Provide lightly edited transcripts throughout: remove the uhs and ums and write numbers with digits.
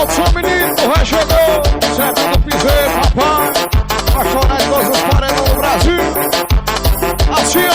Alto menino, vai chegou, sempre do piseiro, papai. Vai chorar em todos os paredões do Brasil. Assim, ó.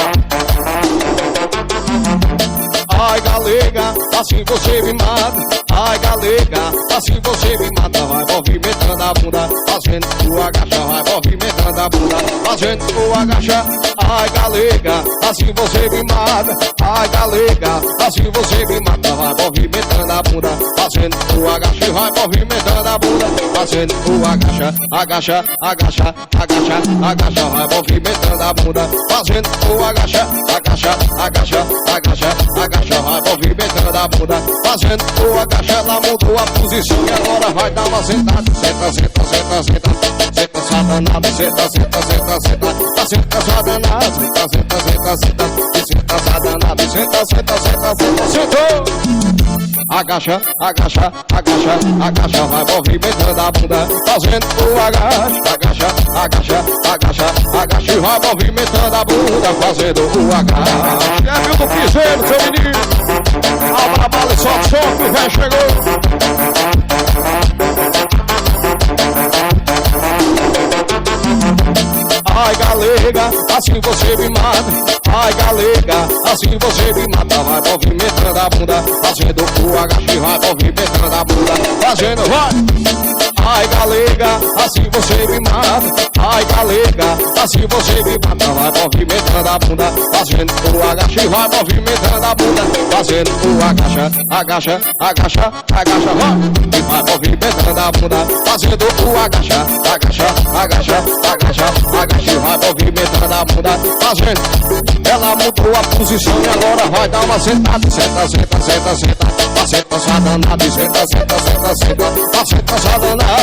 Ai, galega, assim você me mata. Ai, galega, assim você me mata. Vai movimentando a bunda, fazendo o agacha. Vai movimentando a bunda, fazendo o agacha. Ai, galega, assim você me mata. Ai, galega, assim você me mata. Vai movimentando a bunda, fazendo o agacha. Vai movimentando a bunda, fazendo o agacha. Agacha, agacha, agacha, agacha. Vai movimentando a bunda, fazendo o agacha. Agacha, agacha, agacha, agacha. Vai movimentando a bunda, fazendo o agacha. Ela mudou a posição e agora vai dar uma sentada. Senta, senta, senta, senta. Senta, só danada. Senta, senta, senta, senta. Senta, só danada. Senta, senta, senta, senta. Senta, só danada. Senta, senta, senta, senta. Sentou! Agacha, agacha, agacha, agacha. Vai movimentando a bunda, fazendo o agacha. Agacha, agacha, agacha, agacha. E vai movimentando a bunda, fazendo o agacha. Chefe do piseiro, seu menino. Abra a bala e solta o som que o velho chegou. Ai, galega, assim você me mata. Ai, galega, assim você me mata. Vai movimentando a bunda, fazendo o agache. Vai movimentando a bunda, fazendo, vai. Ai, galega, assim você me mata. Ai, galega, assim você me mata. Vai movimentando a bunda, fazendo o agache. Vai movimentando a bunda, fazendo o agacha. Agacha, agacha, agacha, vai. E vai movimentando a bunda, fazendo o agacha. Agacha, agacha, agacha, agacha. Vai movimentando a bunda, fazendo. Ela mudou a posição e agora vai dar uma sentada. Senta, senta, senta, senta. Senta, só danada. Senta, senta, senta, senta. Senta, só danada.